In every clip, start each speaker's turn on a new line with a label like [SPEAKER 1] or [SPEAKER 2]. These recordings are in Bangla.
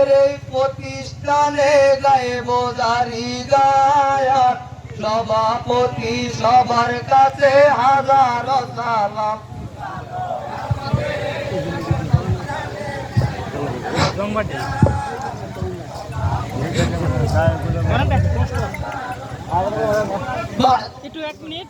[SPEAKER 1] আমাদের এই প্রতিষ্ঠানে গাইব জারি গায়াত সভাপতি সবার কাছে হাজার সালাম।
[SPEAKER 2] একটু 1 মিনিট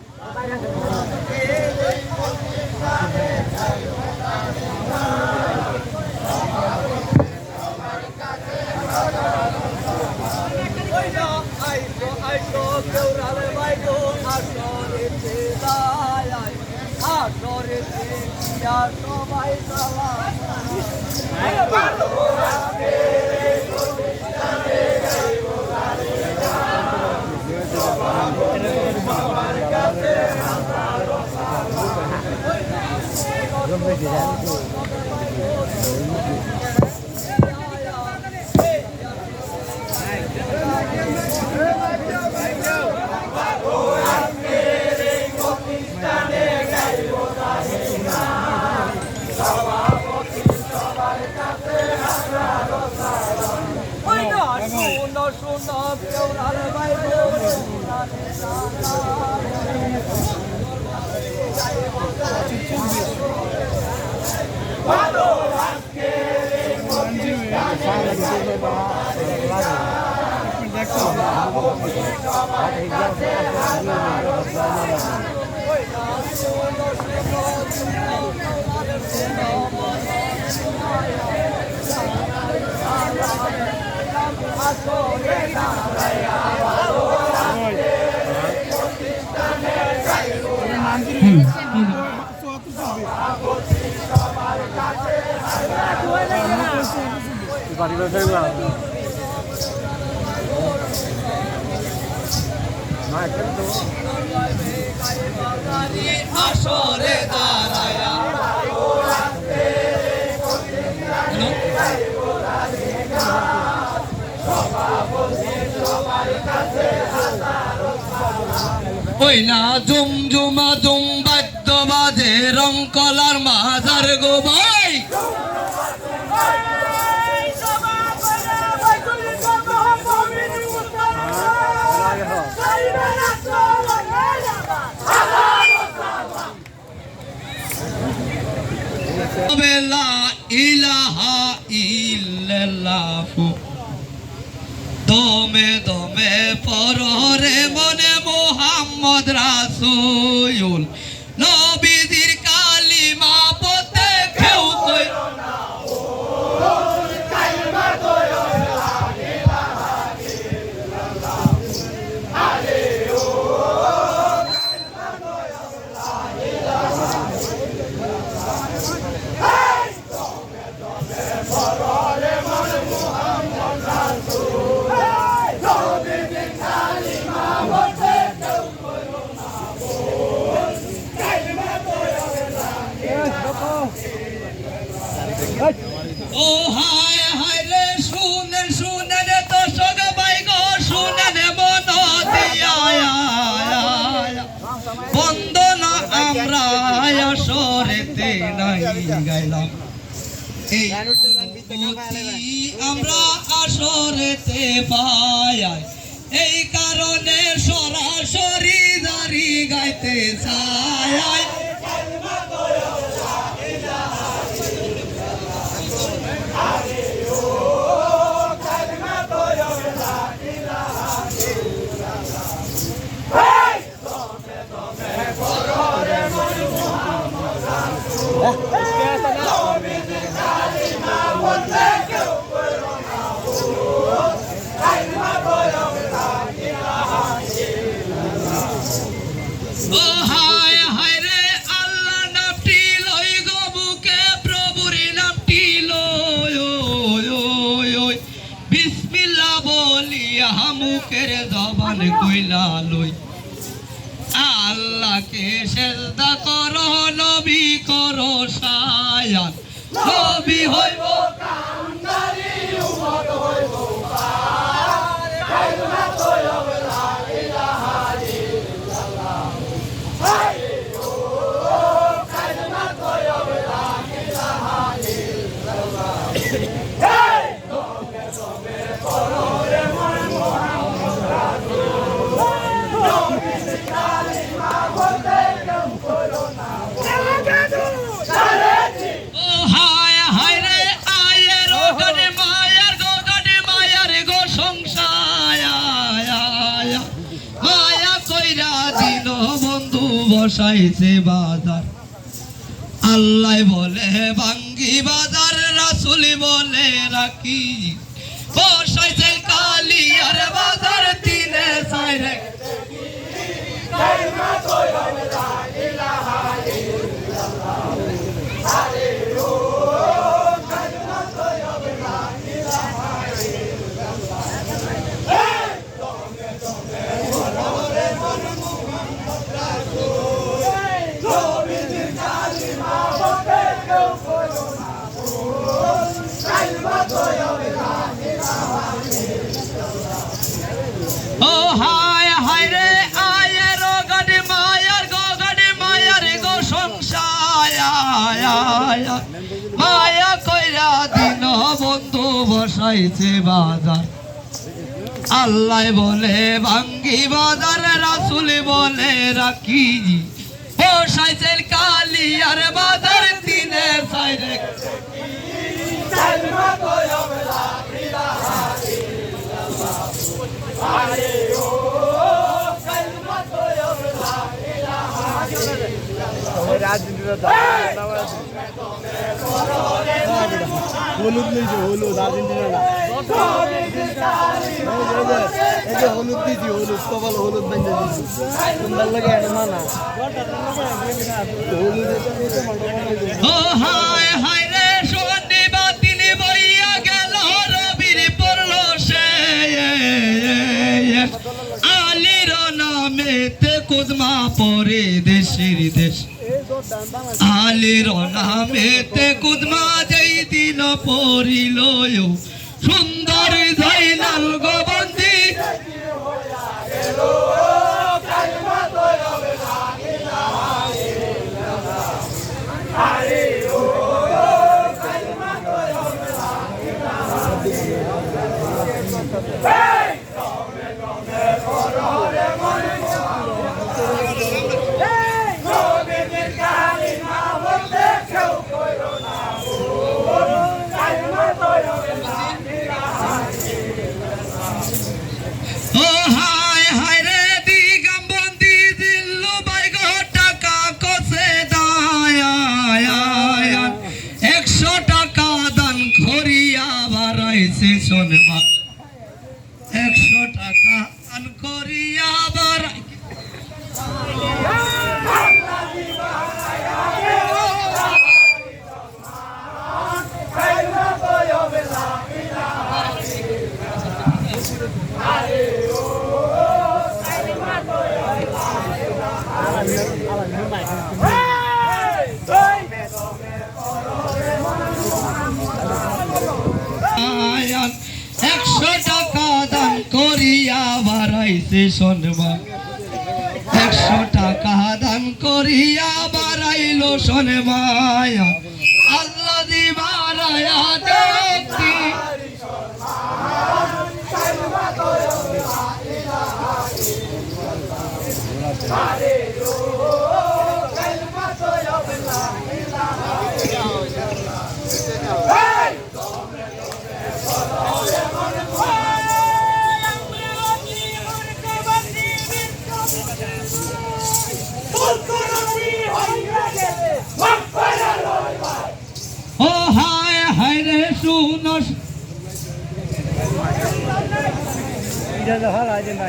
[SPEAKER 1] সবাই আসরে দাঁড়ায়া ওইলা জুমজুমা জুম বাদ্য বাজে রং কলার মাজার গো ভাই লা ইলাহা ইল্লাল্লাহু দমে দমে পররে মনে মুহাম্মদ রাসূল নবীজির কালিমা পড়তে কেউ কইরো না ও কালিমা কইরো লা ইলাহা ইল্লাল্লাহু আরে ও কালিমা কইরো লা ইলাহা ও হায় হায় রে শুনেন শুনেন তো সবাই গো শুনেন মন দিয়া বন্দনা আমরা আসরেতে নাই গাইলাম এই আমরা আসরেতে পাই এই কারণে সরাসরি দাঁড়ি গাইতে চাই মুখের জবান কইলা লই আল্লাহকে সেজদা করো নবী করো সায়ান নবী হইব কান্দারি উম্মত হইব পার কালিমা কইব লা ইলাহা ইল্লাল্লাহ হায় ও কালিমা কইব লা ইলাহা ইল্লাল্লাহ বসাইছে বাজার আল্লাহ বলে ভাঙ্গি বাজার রাসূল বলে রাখি বসাইছে কালিয়ার বাজার তিনে সাইরে ও হায় হায় রে আয়ের গাড়ি মায়ার গো সংসার মায়া কইরা দিন বন্ধু বসাইছে বাজার আল্লাহ বলে ভাঙ্গি বাজার রাসূল বলে রাখি বসাইছে কালিয়ার বাজার তিনে সাইরে
[SPEAKER 3] হলুদ নিয়েছি হলুদ আর্জেন্টিনা না এই যে হলুদ দিয়েছি হলুদ কপাল হলুদ বেঁধে দিয়েছি সুন্দর লাগে না না হলুদ
[SPEAKER 1] ও হায় হায় রে সোনি বাতিনি বইয়া গেল রবির পড়লো সে আলীর নামেতে কুদমা পরে দেশের দেশ আলীর নামেতে কুদমা যেই দিন পড়িল সুন্দর জয়নাল গোবন্দি ও হায় হায় রে দিগম্বন্দি দিল্লু বাই গো টাকা কসে দায়ান 100 টাকা দান করিয়া বাড়াইছে সোনমা 100 টাকা দান করিয়া বাড়াই আয়ান 100 টাকা দান করিয়া বাড়াইছে সোনমা 100 টাকা দান করিয়া বাড়াইলো সোনমায়া আল্লাহ দি বাড়ায়া দেখি ও হায় হায় রে শুনস
[SPEAKER 3] এটা তো ভালো আছে না